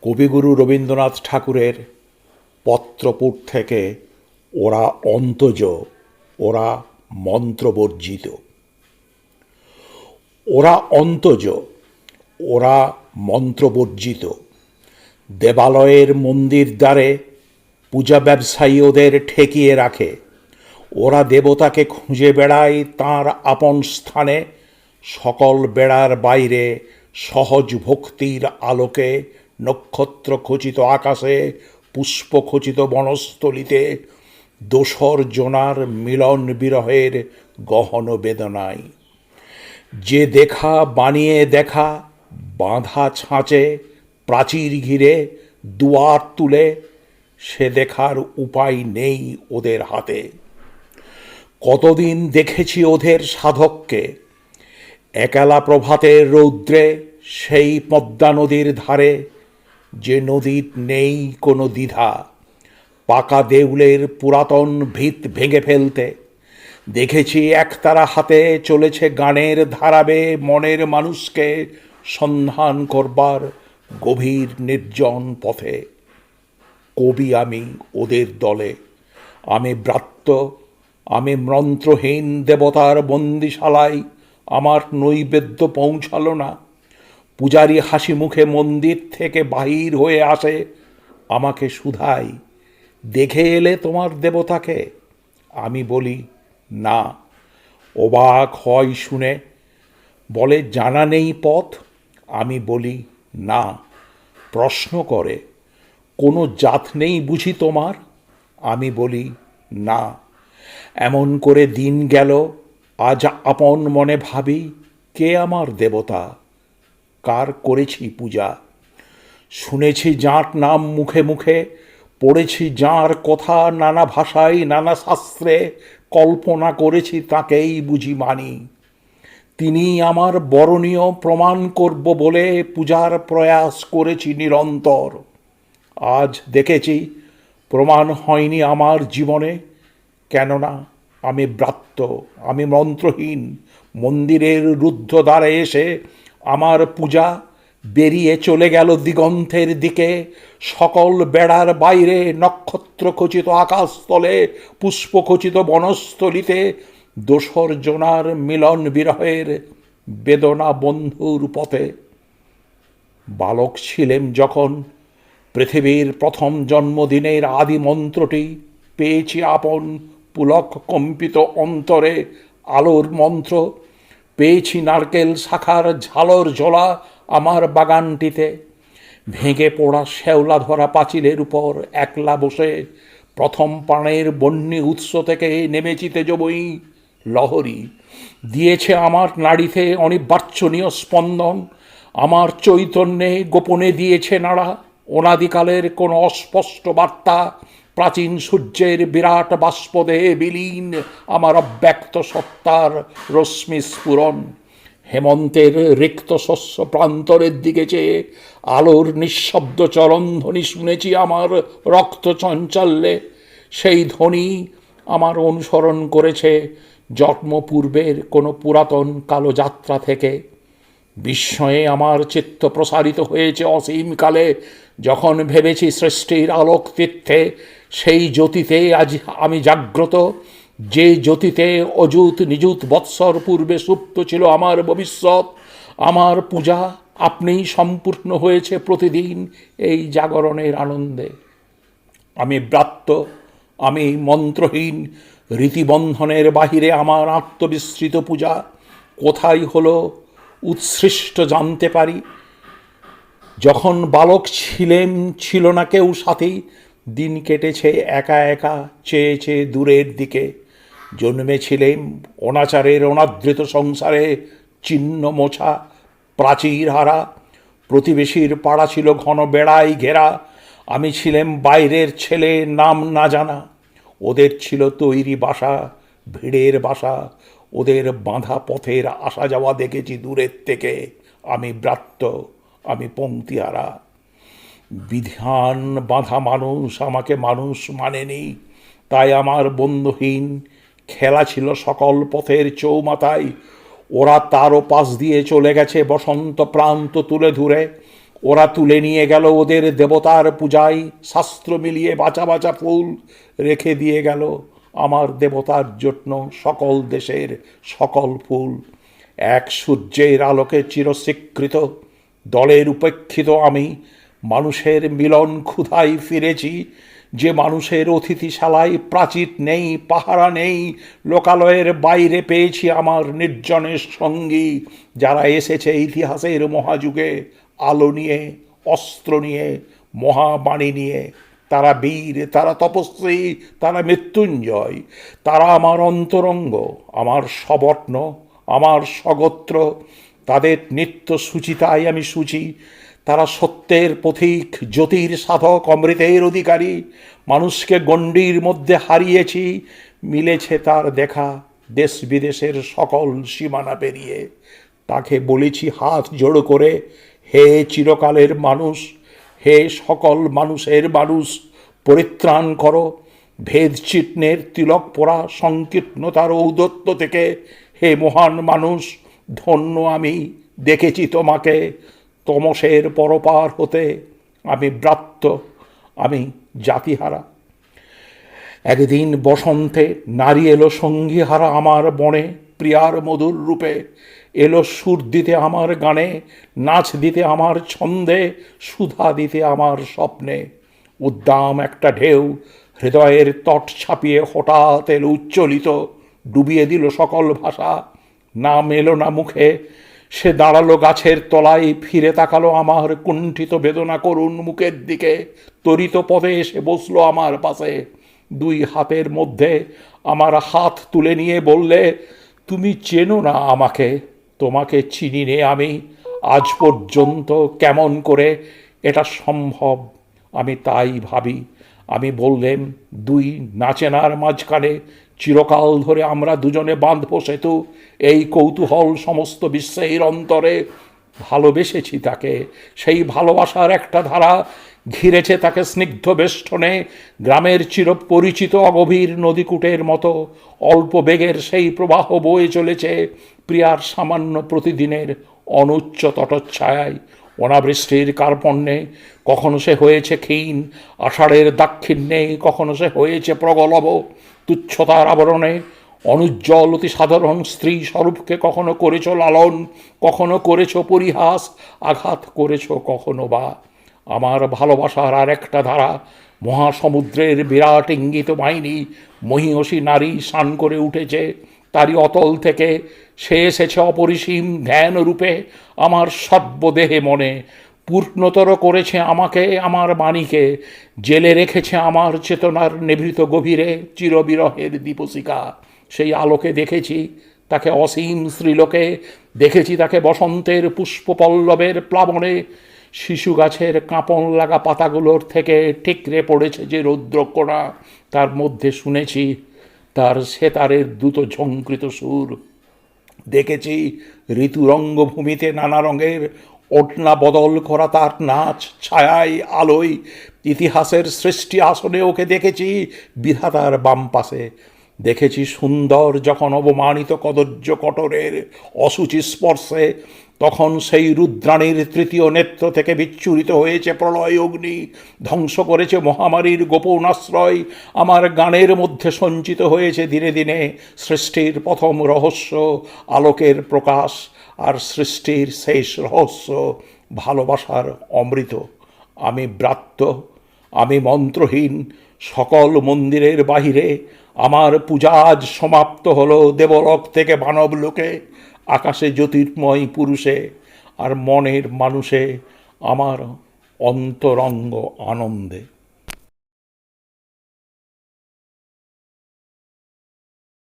কবিগুরু রবীন্দ্রনাথ ঠাকুরের পত্রপুট থেকে ওরা অন্তজ, ওরা মন্ত্রবর্জিত। ওরা অন্তজ, ওরা মন্ত্রবর্জিত। দেবালয়ের মন্দির দ্বারে পূজা ব্যবসায়ী ওদের ঠেকিয়ে রাখে। ওরা দেবতাকে খুঁজে বেড়ায় তাঁর আপন স্থানে, সকল বেড়ার বাইরে সহজ ভক্তির আলোকে, নক্ষত্র খচিত আকাশে, পুষ্প খচিত বনস্থলিতে, দোসর জোনার মিলন বিরহের গহন বেদনায়। যে দেখা বানিয়ে দেখা, বাঁধা ছাঁচে প্রাচীর ঘিরে দুয়ার তুলে, সে দেখার উপায় নেই ওদের হাতে। কতদিন দেখেছি ওদের সাধককে, একলা প্রভাতের রৌদ্রে সেই পদ্মা নদীর ধারে, যে নদীর নেই কোনো দ্বিধা, পাকা দেউলের পুরাতন ভিত ভেঙে ফেলতে। দেখেছি একতারা হাতে চলেছে গানের ধারাবে মনের মানুষকে সন্ধান করবার গভীর নির্জন পথে। কবি আমি ওদের দলে, আমি ব্রাত্য, আমি মন্ত্রহীন দেবতার বন্দিশালায়। আমার নৈবেদ্য পৌঁছালো না। পূজারী হাসি মুখে মন্দির থেকে বাহির হয়ে আসে, আমাকে শুধাই, দেখে এলে তোমার দেবতাকে? আমি বলি না। অবাক হয় শুনে, বলে জানা নেই পথ? আমি বলি না। প্রশ্ন করে, কোনো জাত নেই বুঝি তোমার? আমি বলি না। এমন করে দিন গেল, আজ আপন মনে ভাবি, কে আমার দেবতা, কার করেছি পূজা। শুনেছি যাঁর নাম মুখে মুখে, পড়েছি যাঁর কথা নানা ভাষায় নানা শাস্ত্রে, কল্পনা করেছি তাকেই বুঝি মানি। তিনি আমার বরণীয় প্রমাণ করব বলে পূজার প্রয়াস করেছি নিরন্তর। আজ দেখেছি প্রমাণ হয়নি আমার জীবনে, কেননা আমি ব্রাত্য, আমি মন্ত্রহীন। মন্দিরের রুদ্ধ দ্বারে এসে আমার পূজা বেরিয়ে চলে গেল দিগন্তের দিকে, সকল বেড়ার বাইরে নক্ষত্র খচিত আকাশতলে, পুষ্পখচিত বনস্থলিতে, দোসর জোনার মিলন বিরহের বেদনা বন্ধুর পথে। বালক ছিলেম যখন, পৃথিবীর প্রথম জন্মদিনের আদি মন্ত্রটি পেয়েছি আপন পুলক কম্পিত অন্তরে, আলোর মন্ত্র পেয়েছি নারকেল শাখার ঝালর ঝোলা আমার বাগানটিতে। ভেঙে পড়া শ্যাওলা ধরা পাঁচিলের উপর একলা বসে প্রথম পানের বন্যী উৎস থেকে নেমেছি তেজবই লহরী। দিয়েছে আমার নাড়িতে অনির্বাচনীয় স্পন্দন, আমার চৈতন্যে গোপনে দিয়েছে নাড়া অনাদিকালের কোনো অস্পষ্ট বার্তা। প্রাচীন সূর্যের বিরাট বাষ্পদেহে বিলীন আমার অব্যক্ত সত্তার রশ্মি স্ফুরণ। হেমন্তের রিক্ত শস্য প্রান্তরের দিকে চেয়ে আলোর নিঃশব্দ চরণধ্বনি শুনেছি আমার রক্ত চঞ্চল্যে। সেই ধ্বনি আমার অনুসরণ করেছে জন্মপূর্বের কোনো পুরাতন কালো যাত্রা থেকে। বিস্ময়ে আমার চিত্ত প্রসারিত হয়েছে অসীমকালে, যখন ভেবেছি সৃষ্টির আলোক তীর্থে সেই জ্যোতিতে আজ আমি জাগ্রত, যে জ্যোতিতে অযুত নিযুত বৎসর পূর্বে সুপ্ত ছিল আমার ভবিষ্যৎ। আমার পূজা আপনিই সম্পূর্ণ হয়েছে প্রতিদিন এই জাগরণের আনন্দে। আমি ব্রাত্য, আমি মন্ত্রহীন। রীতিবন্ধনের বাহিরে আমার আত্মবিস্মৃত পূজা কোথায় হলো উৎসৃষ্ট জানতে পারি। যখন বালক ছিলেম ছিল না কেউ সাথী, দিন কেটেছে একা একা চেয়ে চেয়ে দূরের দিকে। জন্মেছিলেম অনাচারের অনাদৃত সংসারে, চিহ্ন মোছা প্রাচীর হারা। প্রতিবেশীর পাড়া ছিল ঘন বেড়াই ঘেরা, আমি ছিলাম বাইরের ছেলে নাম না জানা। ওদের ছিল তৈরি বাসা, ভিড়ের বাসা, ওদের বাঁধা পথের আসা যাওয়া দেখেছি দূরের থেকে। আমি ব্রাত্য, আমি পংক্তিহারা। বিধান বাঁধা মানুষ আমাকে মানুষ মানেনি, তাই আমার বন্ধুহীন খেলা ছিল সকল পথের চৌমাথায়। ওরা তারও পাশ দিয়ে চলে গেছে বসন্ত প্রান্ত তুলে ধরে, ওরা তুলে নিয়ে গেল ওদের দেবতার পূজায়, শাস্ত্র মিলিয়ে বাঁচা বাঁচা ফুল রেখে দিয়ে গেল আমার দেবতার জন্য সকল দেশের সকল ফুল। এক সূর্যের আলোকে চিরস্বীকৃত দলের উপেক্ষিত আমি মানুষের মিলন ক্ষুধায় ফিরেছি, যে মানুষের অতিথিশালায় প্রাচীর নেই, পাহারা নেই, লোকালয়ের বাইরে পেয়েছি আমার নির্জনের সঙ্গী, যারা এসেছে ইতিহাসের মহাযুগে আলো নিয়ে, অস্ত্র নিয়ে, মহাবাণী নিয়ে। তারা বীর, তারা তপস্বী, তারা মৃত্যুঞ্জয়, তারা আমার অন্তরঙ্গ, আমার সবর্ণ, আমার স্বগোত্র। তাদের নিত্য সুচিতায় আমি সূচি। তারা সত্যের পথিক, জ্যোতির সাধক, অমৃতের অধিকারী। মানুষকে গণ্ডির মধ্যে হারিয়েছি, মিলেছে তার দেখা দেশ বিদেশের সকল সীমানা পেরিয়ে। তাকে বলেছি হাত জোড়ো করে, হে চিরকালের মানুষ, হে সকল মানুষের মানুষ, পরিত্রাণ করো ভেদ চিহ্নের তিলক পোড়া সংকীর্ণতার ঔদত্য থেকে। হে মহান মানুষ, ধন্য আমি, দেখেছি তোমাকে তমসের পরপার হতে। আমি ব্রাত্য, আমি জাতিহারা। একদিন বসন্তে নারী এলো সঙ্গীহারা আমার বনে, প্রিয়ার মধুর রূপে। এলো সুর দিতে আমার গানে, নাচ দিতে আমার ছন্দে, সুধা দিতে আমার স্বপ্নে। উদ্দাম একটা ঢেউ হৃদয়ের তট ছাপিয়ে হঠাৎ এলো উচ্চলিত, ডুবিয়ে দিল সকল ভাষা। নাম এলো না মুখে, সে দাঁড়ালো গাছের তলায়, ফিরে তাকালো আমার কুণ্ঠিত বেদনা করুণ মুখের দিকে, তরিত পদে এসে বসলো আমার পাশে। দুই হাতের মধ্যে আমার হাত তুলে নিয়ে বললে, তুমি চেনো না আমাকে, তোমাকে চিনি নে আমি আজ পর্যন্ত। কেমন করে এটা সম্ভব আমি তাই ভাবি। আমি বললেন, দুই নাচেনার মাঝখানে চিরকাল ধরে আমরা দুজনে বাঁধব সেতু। এই কৌতূহল সমস্ত বিশ্বের অন্তরে। ভালোবেসেছি তাকে, সেই ভালোবাসার একটা ধারা ঘিরেছে তাকে স্নিগ্ধ বেষ্টনে। গ্রামের চিরপরিচিত অগভীর নদীকূটের মতো অল্প বেগের সেই প্রবাহ বয়ে চলেছে প্রিয়ার সামান্য প্রতিদিনের অনুচ্চ তটচ্ছায়ায়। অনাবৃষ্টির কার্পণ্যে কখনো সে হয়েছে ক্ষীণ, আষাঢ়ের দাক্ষিণ্যে কখনো সে হয়েছে প্রগলভ। তুচ্ছতার আবরণে অনুজ্জ্বল অতি সাধারণ স্ত্রী স্বরূপকে কখনো করেছ লালন, কখনো করেছ পরিহাস, আঘাত করেছ কখনো বা। আমার ভালোবাসার আর একটা ধারা মহাসমুদ্রের বিরাট ইঙ্গিত বাহিনী মহীয়সী নারী স্নান করে উঠেছে তারই অতল থেকে। সে এসেছে অপরিসীম ধ্যান রূপে আমার সর্বদেহে মনে, পূর্ণতর করেছে আমাকে, আমার বাণীকে জেলে রেখেছে আমার চেতনার নিভৃত গভীরে চিরবিরহের দীপশিখা। সেই আলোকে দেখেছি তাকে অসীম শ্রীলোকে, দেখেছি তাকে বসন্তের পুষ্পপল্লবের প্লাবনে। শিশু গাছের কাঁপন লাগা পাতাগুলোর থেকে ঠিকরে পড়েছে যে রৌদ্রকণা, তার মধ্যে শুনেছি তার সেতারের দ্রুত ঝঙ্কৃত সুর। দেখেছি ঋতু রঙ্গভূমিতে নানা রঙের ওড়না বদল করা তার নাচ, ছায়ায় আলোয়। ইতিহাসের সৃষ্টি আসনে ওকে দেখেছি বিধাতার বাম পাশে। দেখেছি সুন্দর যখন অবমানিত কদর্য কটরের অসুচি স্পর্শে, তখন সেই রুদ্রাণীর তৃতীয় নেত্র থেকে বিচ্ছুরিত হয়েছে প্রলয় অগ্নি, ধ্বংস করেছে মহামারীর গোপন আশ্রয়। আমার গানের মধ্যে সঞ্চিত হয়েছে দিনে দিনে সৃষ্টির প্রথম রহস্য, আলোকের প্রকাশ, আর সৃষ্টির শেষ রহস্য ভালোবাসার অমৃত। আমি ব্রাত্য, আমি মন্ত্রহীন। সকল মন্দিরের বাহিরে আমার পূজা আজ সমাপ্ত হলো দেবলোক থেকে মানবলোকে। আকাশে জ্যোতির্ময় পুরুষে আর মনের মানুষে আমার অন্তরঙ্গ আনন্দে।